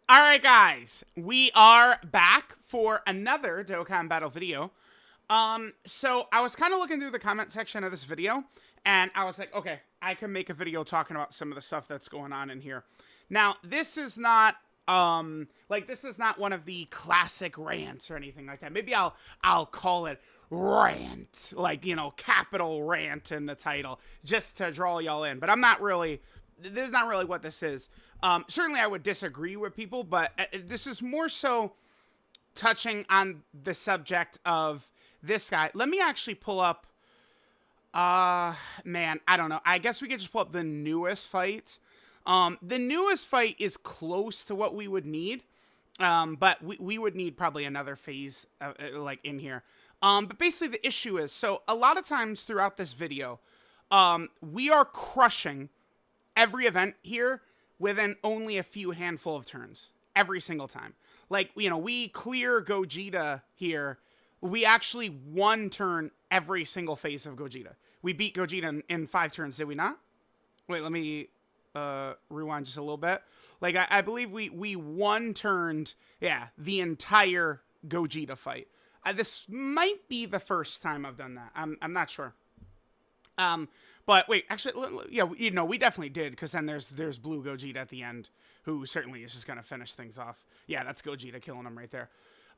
All right, guys, we are back for another Dokkan battle video. So I was kind of looking through the comment section of this video, and I was like, okay, I can make a video talking about some of the stuff that's going on in here. Now, this is not this is not one of the classic rants or anything like that. Maybe I'll call it rant, like, capital rant in the title, just to draw y'all in. But I'm not really. This is not really what this is. Certainly, I would disagree with people, but this is more so touching on the subject of this guy. Let me actually pull up. Man, I don't know. I guess we could just pull up the newest fight. The newest fight is close to what we would need, but we would need probably another phase, like in here. But basically, the issue is, so a lot of times throughout this video, we are crushing every event here within only a few handful of turns every single time. Like, we clear Gogeta here. We actually one turn every single phase of Gogeta. We beat Gogeta in 5 turns, did we not? Wait, let me rewind just a little bit. Like, I believe we one turned, yeah, the entire Gogeta fight. This might be the first time I've done that. I'm not sure. But wait, actually, yeah, we definitely did, because then there's Blue Gogeta at the end, who certainly is just gonna finish things off. Yeah, that's Gogeta killing him right there.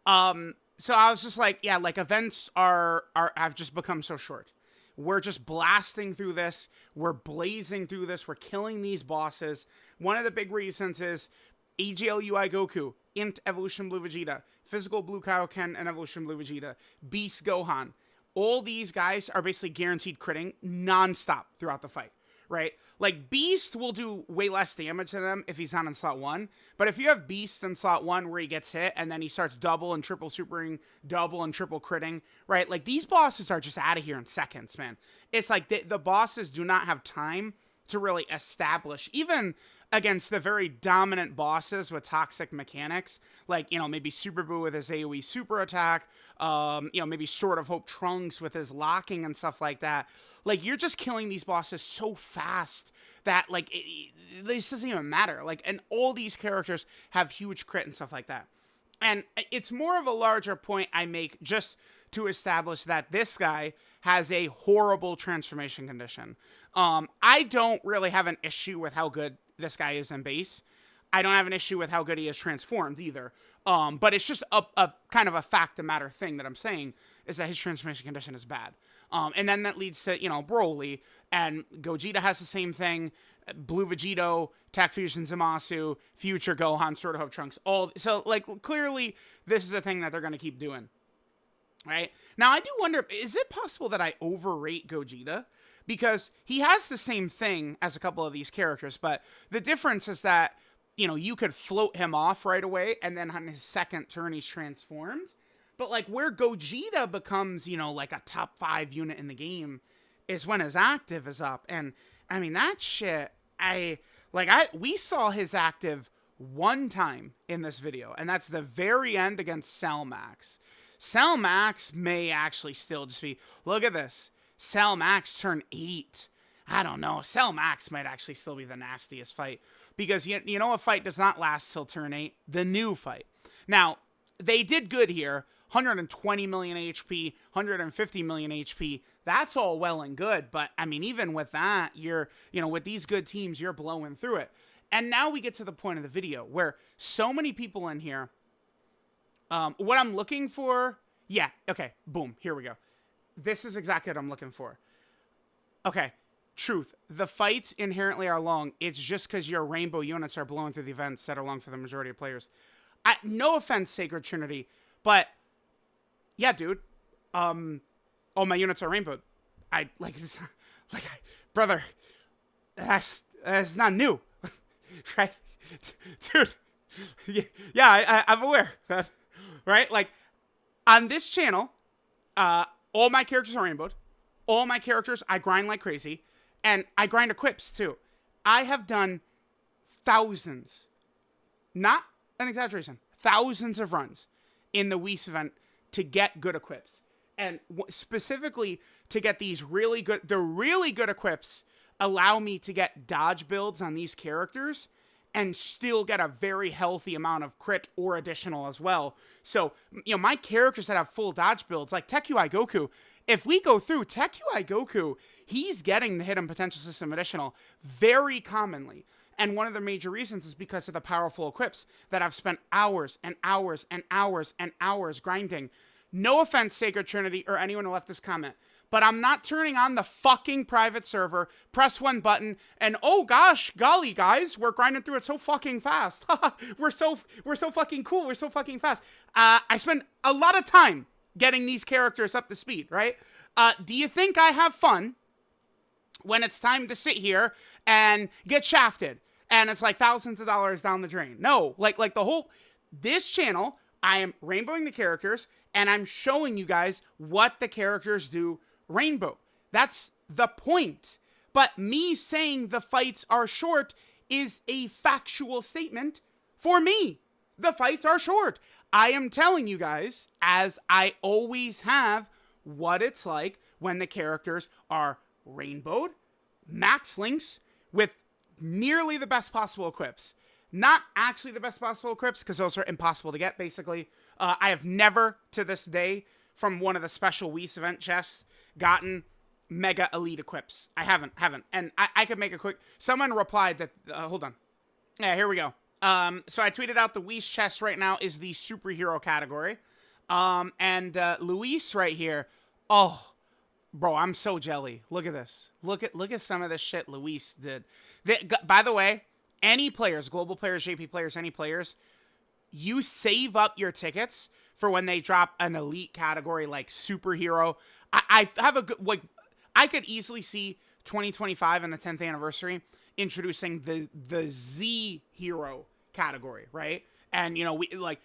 So I was just like, yeah, like events have just become so short. We're just blasting through this. We're blazing through this. We're killing these bosses. One of the big reasons is AGL-UI Goku, Int Evolution Blue Vegeta, Physical Blue Kaioken and Evolution Blue Vegeta, Beast Gohan. All these guys are basically guaranteed critting nonstop throughout the fight, right? Like, Beast will do way less damage to them if he's not in slot 1. But if you have Beast in slot 1 where he gets hit and then he starts double and triple supering, double and triple critting, right? Like, these bosses are just out of here in seconds, man. It's like the bosses do not have time to really establish, even against the very dominant bosses with toxic mechanics, like, maybe Super Buu with his AoE super attack, maybe Sword of Hope Trunks with his locking and stuff like that. Like, you're just killing these bosses so fast that, like, this doesn't even matter. Like, and all these characters have huge crit and stuff like that. And it's more of a larger point I make just to establish that this guy has a horrible transformation condition. I don't really have an issue with how good this guy is in base. I don't have an issue with how good he is transformed either. But it's just a kind of a fact of matter thing that I'm saying is that his transformation condition is bad. And then that leads to, Broly, and Gogeta has the same thing. Blue Vegito, Tech Fusion Zamasu, Future Gohan, Sword of Hope Trunks, so, like, clearly this is a thing that they're going to keep doing. Right? Now, I do wonder, is it possible that I overrate Gogeta? Because he has the same thing as a couple of these characters, but the difference is that, you could float him off right away, and then on his second turn, he's transformed. But, like, where Gogeta becomes, like a top 5 unit in the game is when his active is up. And, I mean, that shit, we saw his active one time in this video, and that's the very end against Cell Max. Cell Max may actually still just be, look at this. Cell Max turn 8. I don't know. Cell Max might actually still be the nastiest fight. Because you know a fight does not last till turn 8? The new fight. Now, they did good here. 120 million HP, 150 million HP. That's all well and good. But, I mean, even with that, with these good teams, you're blowing through it. And now we get to the point of the video where so many people in here, what I'm looking for, yeah, okay, boom, here we go. This is exactly what I'm looking for. Okay, truth. The fights inherently are long. It's just because your rainbow units are blowing through the events that are long for the majority of players. No offense, Sacred Trinity, but yeah, dude. All my units are rainbowed. I like this. Brother, that's not new, right, dude? Yeah, I'm aware, man. Right? Like, on this channel, all my characters are rainbowed. All my characters, I grind like crazy. And I grind equips, too. I have done thousands, not an exaggeration, thousands of runs in the Whis event to get good equips. And specifically to get these really good, the really good equips allow me to get dodge builds on these characters and still get a very healthy amount of crit or additional as well. So, my characters that have full dodge builds, like Tech UI Goku, if we go through Tech UI Goku, he's getting the hidden potential system additional very commonly. And one of the major reasons is because of the powerful equips that I've spent hours and hours and hours and hours grinding. No offense, Sacred Trinity, or anyone who left this comment, but I'm not turning on the fucking private server, press one button, and oh gosh, golly guys, we're grinding through it so fucking fast. we're so fucking cool, we're so fucking fast. I spend a lot of time getting these characters up to speed, right? Do you think I have fun when it's time to sit here and get shafted and it's like thousands of dollars down the drain? No, like this channel, I am rainbowing the characters and I'm showing you guys what the characters do rainbow. That's the point. But me saying the fights are short is a factual statement for me. The fights are short. I am telling you guys, as I always have, what it's like when the characters are rainbowed, max links, with nearly the best possible equips. Not actually the best possible equips, because those are impossible to get, basically. I have never, to this day, from one of the special Whis event chests, gotten mega elite equips. I haven't. And I could make a quick... Someone replied that... hold on. Yeah, here we go. So I tweeted out the Whis chest right now is the superhero category. And Luis right here. Oh, bro, I'm so jelly. Look at this. Look at some of this shit Luis did. By the way, any players, global players, JP players, any players, you save up your tickets for when they drop an elite category like superhero. I have a good, like, I could easily see 2025 and the 10th anniversary introducing the Z hero category, right? And, we like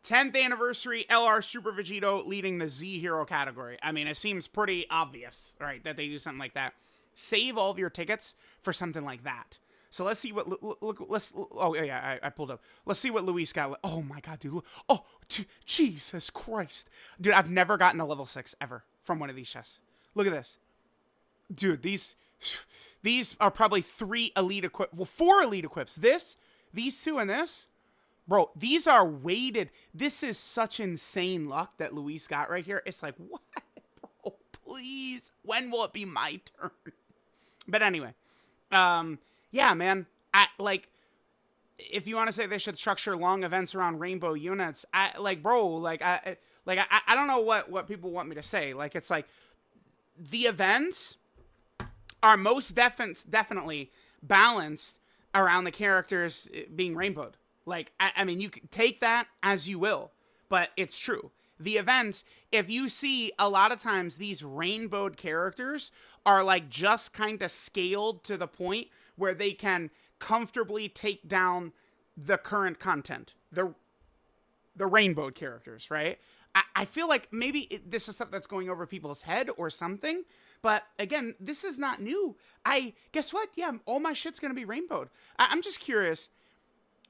10th anniversary LR Super Vegito leading the Z hero category. I mean, it seems pretty obvious, right, that they do something like that. Save all of your tickets for something like that. So let's see what, oh yeah, I pulled up. Let's see what Luis got. Oh my God, dude. Oh, Jesus Christ. Dude, I've never gotten a level 6 ever from one of these chests. Look at this. Dude, these are probably 3 elite equips. Well, 4 elite equips. These 2 and this. Bro, these are weighted. This is such insane luck that Luis got right here. It's like, what? Bro, please. When will it be my turn? But anyway, yeah, man. If you want to say they should structure long events around rainbow units, I don't know what people want me to say. Like, it's like the events are most definitely balanced around the characters being rainbowed. Like, I mean, you can take that as you will, but it's true. The events, if you see a lot of times these rainbowed characters are like just kind of scaled to the point where they can comfortably take down the current content. The rainbowed characters, right? I feel like maybe this is stuff that's going over people's head or something. But again, this is not new. Guess what? Yeah, all my shit's going to be rainbowed. I'm just curious.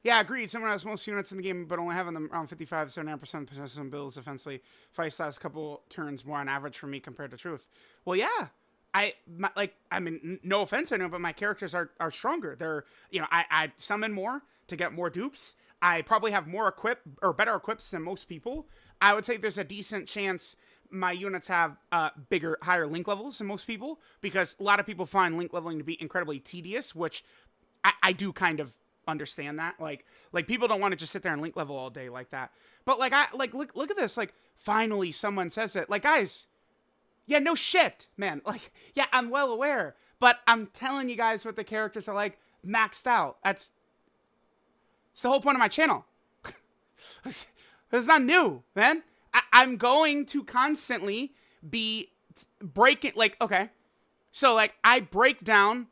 Yeah, agreed. Someone has most units in the game, but only having them around 55, 79% possession builds offensively. Fights last couple turns more on average for me compared to Truth. Well, yeah. I mean, no offense, I know, but my characters are stronger. They're, I summon more to get more dupes. I probably have more better equips than most people. I would say there's a decent chance my units have higher link levels than most people, because a lot of people find link leveling to be incredibly tedious, which I do kind of understand that. Like people don't want to just sit there and link level all day like that. But look at this. Like, finally someone says it. Like, guys, yeah, no shit, man. Like, yeah, I'm well aware, but I'm telling you guys what the characters are like maxed out. It's the whole point of my channel. It's not new, man. I'm going to constantly be breaking, like, okay. So, like, I break down.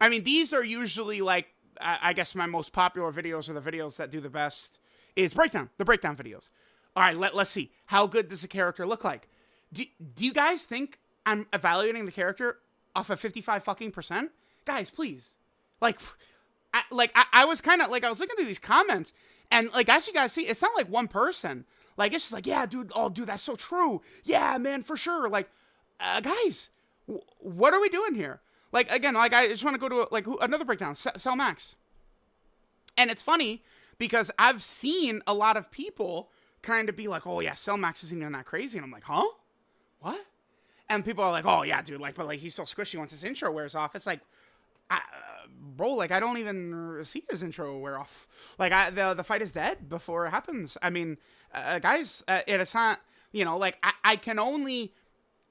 I mean, these are usually, like, I guess my most popular videos, or the videos that do the best, is the breakdown videos. All right, let's see. How good does a character look like? Do you guys think I'm evaluating the character off of 55 fucking %? Guys, please. I was kind of, like, I was looking through these comments, and, like, as you guys see, it's not like one person. Like, it's just like, yeah, dude, oh, dude, that's so true. Yeah, man, for sure. Like, guys, what are we doing here? Like, again, like, I just want to go to, another breakdown. Sell Max. And it's funny because I've seen a lot of people kind of be like, oh yeah, Cell Max isn't even that crazy. And I'm like, huh? What? And people are like, oh yeah, dude, like, but like he's still squishy once his intro wears off. It's like, bro, like I don't even see his intro wear off. Like the fight is dead before it happens. I mean, guys, it's not, like I can only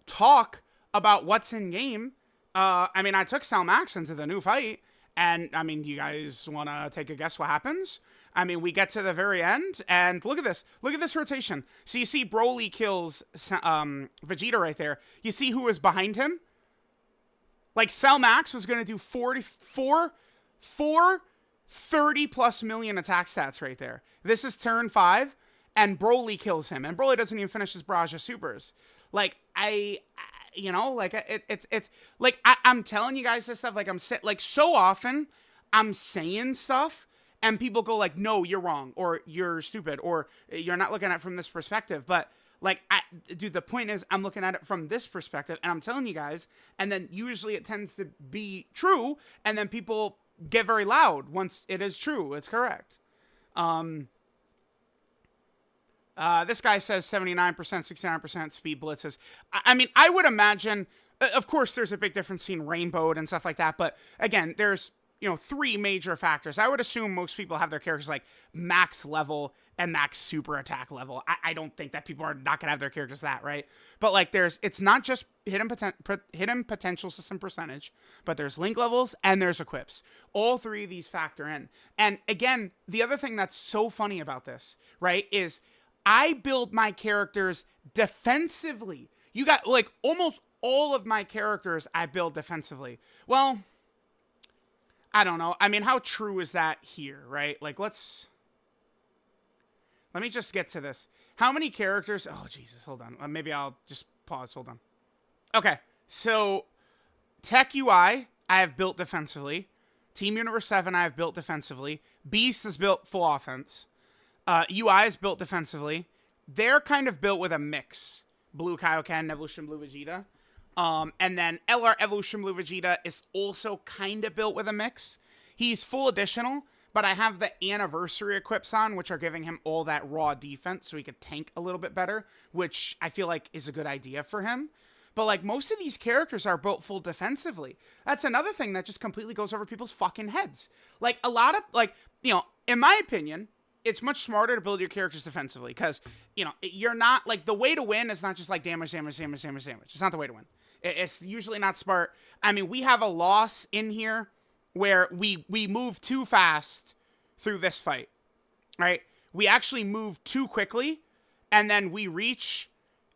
talk about what's in game. I mean, I took Cell Max into the new fight, and I mean, do you guys want to take a guess what happens? I mean, we get to the very end, and look at this. Look at this rotation. So you see Broly kills Vegeta right there. You see who was behind him? Like, Cell Max was going to do 30 plus million attack stats right there. This is turn 5, and Broly kills him. And Broly doesn't even finish his barrage of supers. Like, it's like, I'm telling you guys this stuff, like, so often, I'm saying stuff, and people go like, no, you're wrong, or you're stupid, or you're not looking at it from this perspective. But like, dude, the point is I'm looking at it from this perspective, and I'm telling you guys, and then usually it tends to be true, and then people get very loud once it is true. It's correct. This guy says 79%, 69% speed blitzes. I mean, I would imagine, of course, there's a big difference between rainbowed and stuff like that, but again, there's 3 major factors. I would assume most people have their characters like max level and max super attack level. I don't think that people are not going to have their characters that, right? But like it's not just hidden potential system percentage, but there's link levels and there's equips. All 3 of these factor in. And again, the other thing that's so funny about this, right, is I build my characters defensively. You got like almost all of my characters I build defensively. Well, I don't know. I mean, how true is that here, right? Like, let me just get to this. How many characters? Oh, Jesus, hold on. Maybe I'll just pause. Hold on. Okay, so Tech UI, I have built defensively. Team Universe 7, I have built defensively. Beast is built full offense. UI is built defensively. They're kind of built with a mix. Blue Kaioken, Evolution Blue Vegeta. And then LR Evolution Blue Vegeta is also kind of built with a mix. He's full additional, but I have the anniversary equips on, which are giving him all that raw defense so he could tank a little bit better, which I feel like is a good idea for him. But like most of these characters are built full defensively. That's another thing that just completely goes over people's fucking heads. Like a lot of in my opinion, it's much smarter to build your characters defensively because, you're not like the way to win is not just like damage. It's not the way to win. It's usually not smart. I mean, we have a loss in here where we move too fast through this fight, right? We actually move too quickly, and then we reach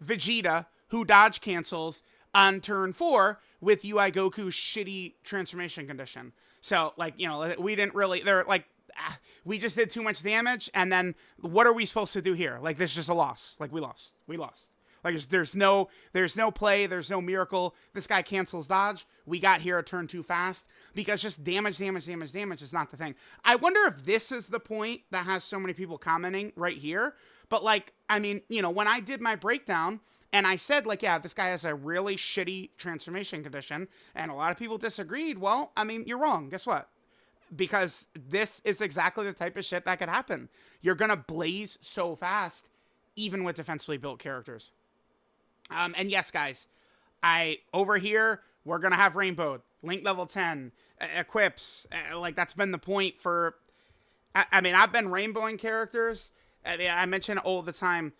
Vegeta, who dodge cancels on turn 4 with UI Goku's shitty transformation condition. So, like, we didn't really, we just did too much damage, and then what are we supposed to do here? Like, this is just a loss. Like, we lost. Like, there's no play, there's no miracle. This guy cancels dodge. We got here a turn too fast because just damage is not the thing. I wonder if this is the point that has so many people commenting right here. But like, I mean, when I did my breakdown and I said like, yeah, this guy has a really shitty transformation condition and a lot of people disagreed. Well, I mean, you're wrong. Guess what? Because this is exactly the type of shit that could happen. You're going to blaze so fast, even with defensively built characters. And yes, guys, over here, we're going to have Rainbow, Link level 10, equips. Like, that's been the point for, I mean, I've been rainbowing characters. I mention it all the time.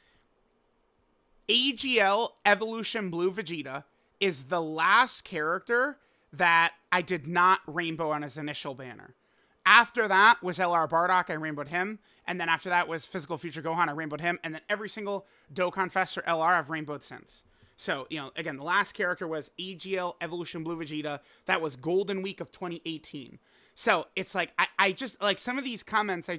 AGL Evolution Blue Vegeta is the last character that I did not rainbow on his initial banner. After that was LR Bardock, I rainbowed him. And then after that was Physical Future Gohan, I rainbowed him. And then every single Dokkan Fest or LR I've rainbowed since. So, again, the last character was AGL Evolution Blue Vegeta. That was Golden Week of 2018. So, it's like, I just, like, some of these comments,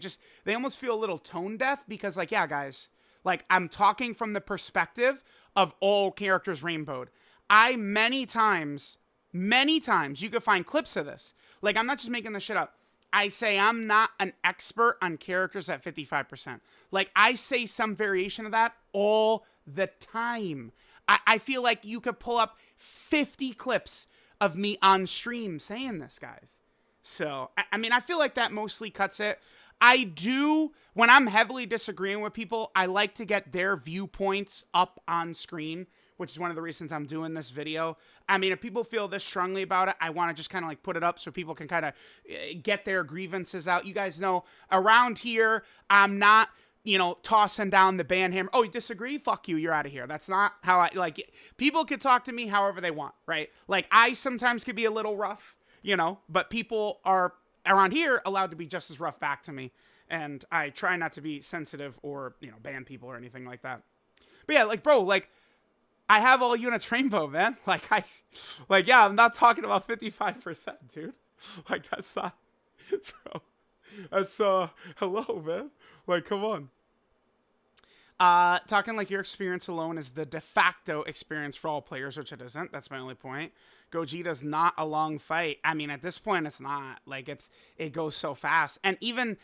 they almost feel a little tone deaf because, like, yeah, guys, like, I'm talking from the perspective of all characters rainbowed. Many times, you could find clips of this. Like, I'm not just making this shit up. I say I'm not an expert on characters at 55%. Like, I say some variation of that all the time. I feel like you could pull up 50 clips of me on stream saying this, guys. So, I mean, I feel like that mostly cuts it. I do, when I'm heavily disagreeing with people, I like to get their viewpoints up on screen, which is one of the reasons I'm doing this video. I mean, if people feel this strongly about it, I want to just kind of like put it up so people can kind of get their grievances out. You guys know around here, I'm not, you know, tossing down the ban hammer. Oh, you disagree? Fuck you. You're out of here. That's not how I like. People can talk to me however they want, right? Like I sometimes could be a little rough, you know, but people are around here allowed to be just as rough back to me. And I try not to be sensitive or, you know, ban people or anything like that. But yeah, like, bro, like, I have all units rainbow, man. Like, yeah, I'm not talking about 55%, dude. Like, that's not, bro. That's, hello, man. Like, come on. Talking like your experience alone is the de facto experience for all players, which it isn't. That's my only point. Gogeta's not a long fight. I mean, at this point, it's not. Like, it goes so fast. And even,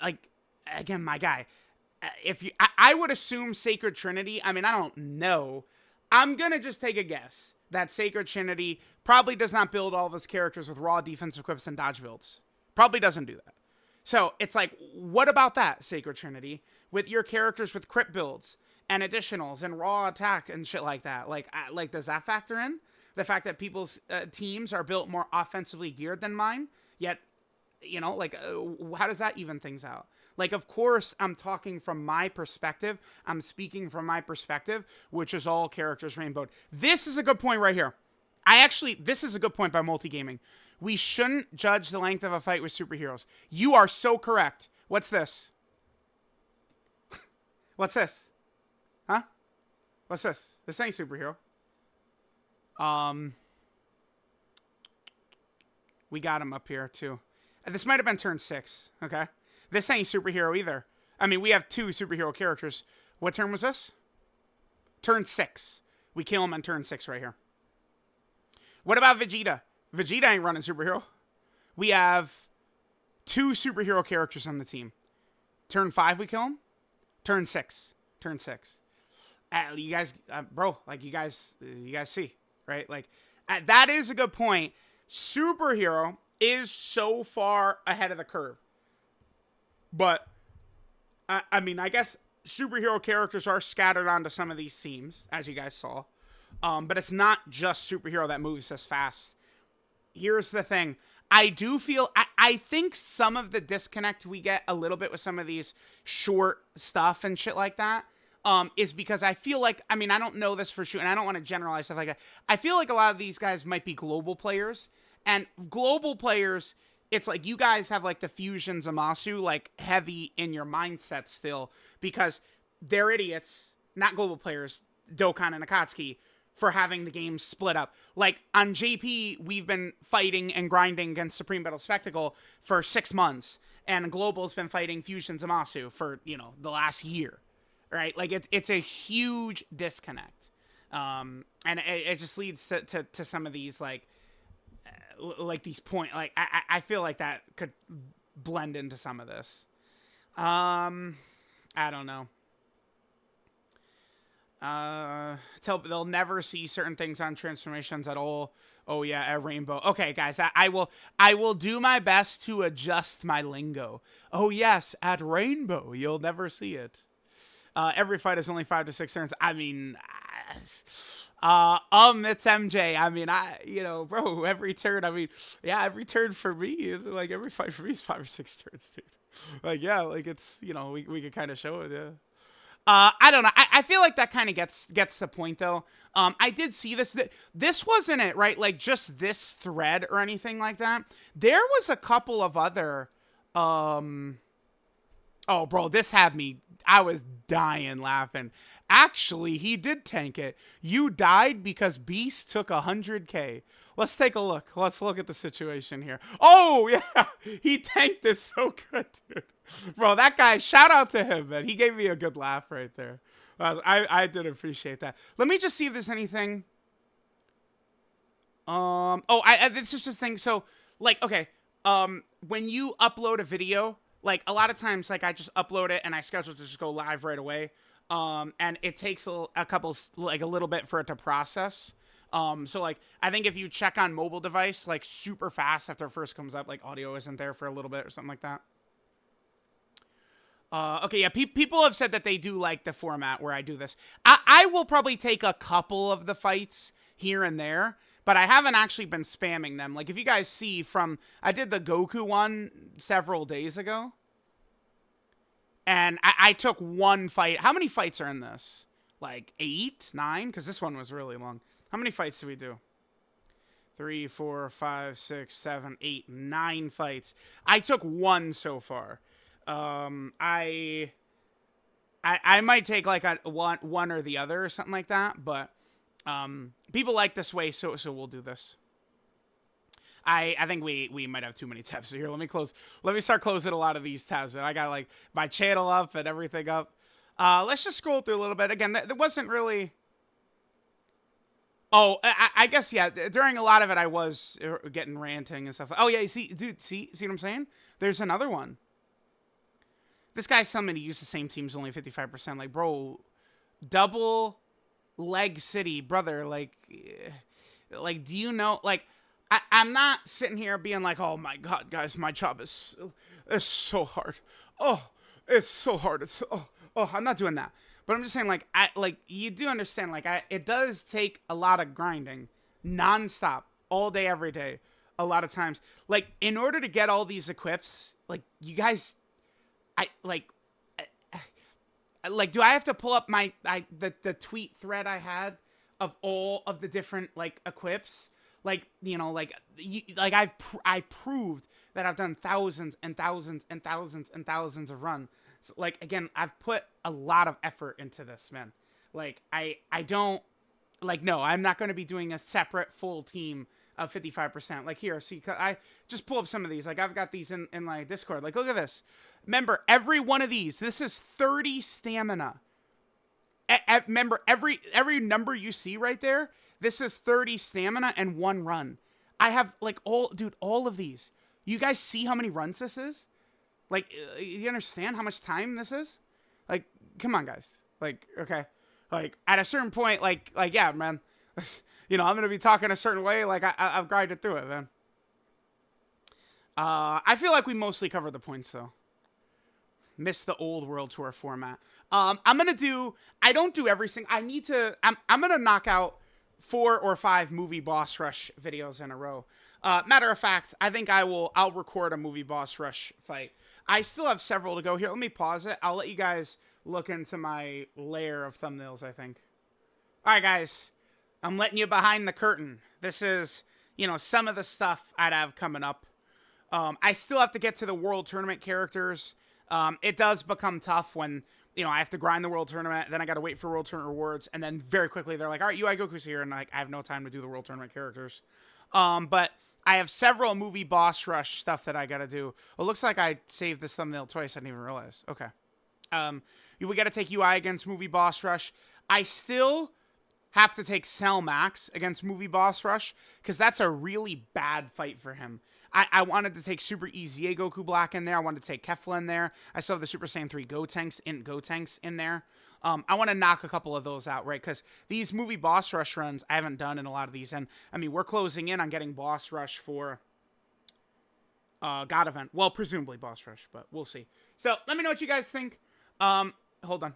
like, again, my guy, if you, I would assume Sacred Trinity. I mean, I don't know. I'm going to just take a guess that Sacred Trinity probably does not build all of his characters with raw defensive equips and dodge builds. Probably doesn't do that. So it's like, what about that, Sacred Trinity, with your characters with crit builds and additionals and raw attack and shit like that? Like does that factor in? The fact that people's teams are built more offensively geared than mine, yet, you know, like, how does that even things out? Like, of course, I'm talking from my perspective. I'm speaking from my perspective, which is all characters rainbowed. This is a good point right here. This is a good point by Multigaming. We shouldn't judge the length of a fight with superheroes. You are so correct. What's this? What's this? Huh? What's this? This ain't superhero. We got him up here, too. This might have been turn 6, okay? This ain't superhero either. I mean, we have 2 superhero characters. What turn was this? Turn 6. We kill him on turn 6 right here. What about Vegeta? Vegeta ain't running superhero. We have 2 superhero characters on the team. Turn 5, we kill him. Turn 6. Turn 6. You guys, bro, like, you guys see, right? Like, that is a good point. Superhero is so far ahead of the curve. But, I mean, I guess superhero characters are scattered onto some of these teams, as you guys saw. But it's not just superhero that moves as fast. Here's the thing. I do feel, I think some of the disconnect we get a little bit with some of these short stuff and shit like that, is because I feel like, I mean, I don't know this for sure, and I don't want to generalize stuff like that. I feel like a lot of these guys might be global players, and global players, it's like you guys have like the Fusion Zamasu like heavy in your mindset still, because they're idiots, not global players, Dokkan and Akatsuki, for having the game split up. Like on JP, we've been fighting and grinding against Supreme Battle Spectacle for 6 months, and Global's been fighting Fusion Zamasu for, you know, the last year, right? Like it's a huge disconnect, and it just leads to some of these like these point, like I feel like that could blend into some of this. I don't know. They'll never see certain things on transformations at all. Oh yeah, at Rainbow. Okay, guys, I will do my best to adjust my lingo. Oh yes, at Rainbow, you'll never see it. Every fight is only 5 to 6 turns. I mean, it's MJ. I mean, you know, bro, every turn. I mean, yeah, every turn for me, like every fight for me is 5 or 6 turns, dude. Like, yeah, like it's, you know, we could kind of show it, yeah. I don't know. I feel like that kind of gets the point, though. I did see this. This wasn't it, right? Like, just this thread or anything like that. There was a couple of other... Oh, bro, this had me... I was dying laughing. Actually, he did tank it. You died because Beast took 100K. Let's take a look. Let's look at the situation here. Oh, yeah. He tanked it so good, dude. Bro, that guy, shout out to him, man. He gave me a good laugh right there. I did appreciate that. Let me just see if there's anything. This is just thing. So, like, okay. When you upload a video, like, a lot of times, like, I just upload it and I schedule to just go live right away. And it takes a little bit for it to process. So like, I think if you check on mobile device, like super fast after it first comes up, like audio isn't there for a little bit or something like that. Okay, yeah, people have said that they do like the format where I do this. I will probably take a couple of the fights here and there, but I haven't actually been spamming them. Like, if you guys see from, I did the Goku one several days ago, and I took one fight. How many fights are in this? Like 8, 9? Because this one was really long. How many fights did we do? 3, 4, 5, 6, 7, 8, 9 fights. I took one so far. I might take like a one or the other or something like that, but people like this way, so we'll do this. I think we might have too many tabs here. Let me start closing a lot of these tabs. I got like my channel up and everything up. Let's just scroll through a little bit. Again, there wasn't really. Oh, I guess, yeah, during a lot of it, I was getting ranting and stuff. Oh, yeah, see, dude, see what I'm saying? There's another one. This guy's telling me to use the same teams, only 55%. Like, bro, double leg city, brother. Like, do you know? Like, I'm not sitting here being like, oh my God, guys, my job is so hard. Oh, it's so hard. I'm not doing that. But I'm just saying, like, you do understand, like, it does take a lot of grinding, nonstop, all day, every day, a lot of times. Like, in order to get all these equips, like, you guys. Do I have to pull up the tweet thread I had of all of the different like equips? Like, you know, I've proved that I've done thousands and thousands and thousands and thousands of runs. So, like, again, I've put a lot of effort into this, man. Like, I don't like, no, I'm not going to be doing a separate full team of 55%. Like, here, see, I just pull up some of these. Like, I've got these in like Discord. Like, look at this. Remember, every one of these, this is 30 stamina. Remember, every number you see right there, this is 30 stamina and 1 run. I have, like, all of these. You guys see how many runs this is? Like, you understand how much time this is? Like, come on, guys. Like, okay. Like, at a certain point, like, yeah, man. You know, I'm going to be talking a certain way. Like, I've grinded through it, man. I feel like we mostly covered the points, though. Missed the old World Tour format. I'm going to do, I don't do everything. I'm going to knock out 4 or 5 movie boss rush videos in a row. Matter of fact, I think I'll record a movie boss rush fight. I still have several to go here. Let me pause it. I'll let you guys look into my layer of thumbnails, I think. All right, guys. I'm letting you behind the curtain. This is, you know, some of the stuff I'd have coming up. I still have to get to the World Tournament characters. It does become tough when, you know, I have to grind the World Tournament, then I got to wait for World Tournament rewards, and then very quickly they're like, all right, UI Goku's here, and like I have no time to do the World Tournament characters. But I have several movie boss rush stuff that I got to do. It looks like I saved this thumbnail twice. I didn't even realize. Okay. We got to take UI against movie boss rush. I still have to take Cell Max against movie boss rush because that's a really bad fight for him. I wanted to take Super EZA Goku Black in there. I wanted to take Kefla in there. I still have the Super Saiyan 3 Gotenks in there. I want to knock a couple of those out, right? Because these movie boss rush runs, I haven't done in a lot of these. And, I mean, we're closing in on getting boss rush for God Event. Well, presumably boss rush, but we'll see. So, let me know what you guys think. Hold on.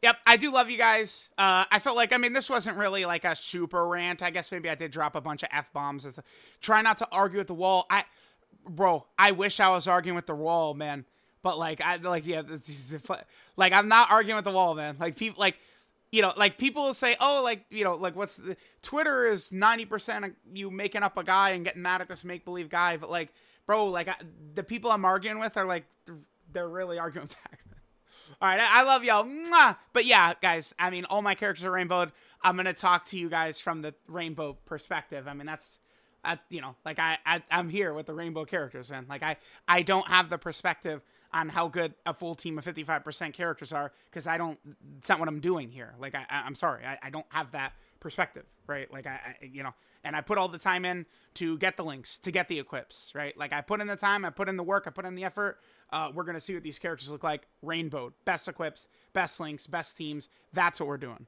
Yep, I do love you guys. I felt like, I mean, this wasn't really like a super rant. I guess maybe I did drop a bunch of F-bombs. Try not to argue with the wall. Bro, I wish I was arguing with the wall, man. But like, like I'm not arguing with the wall, man. Like people, like, you know, like people will say, oh, like, you know, like Twitter is 90% of you making up a guy and getting mad at this make-believe guy. But like, bro, like the people I'm arguing with are like, they're really arguing back. All right, I love y'all. Mwah! But yeah, guys, I mean, all my characters are rainbowed. I'm going to talk to you guys from the rainbow perspective. I mean, that's, you know, like I'm here with the rainbow characters, man. Like I don't have the perspective on how good a full team of 55% characters are because it's not what I'm doing here. Like, I'm sorry. I don't have that perspective, right? Like, you know, and I put all the time in to get the links, to get the equips, right? Like, I put in the time, I put in the work, I put in the effort. We're going to see what these characters look like. Rainbowed. Best equips, best links, best teams. That's what we're doing.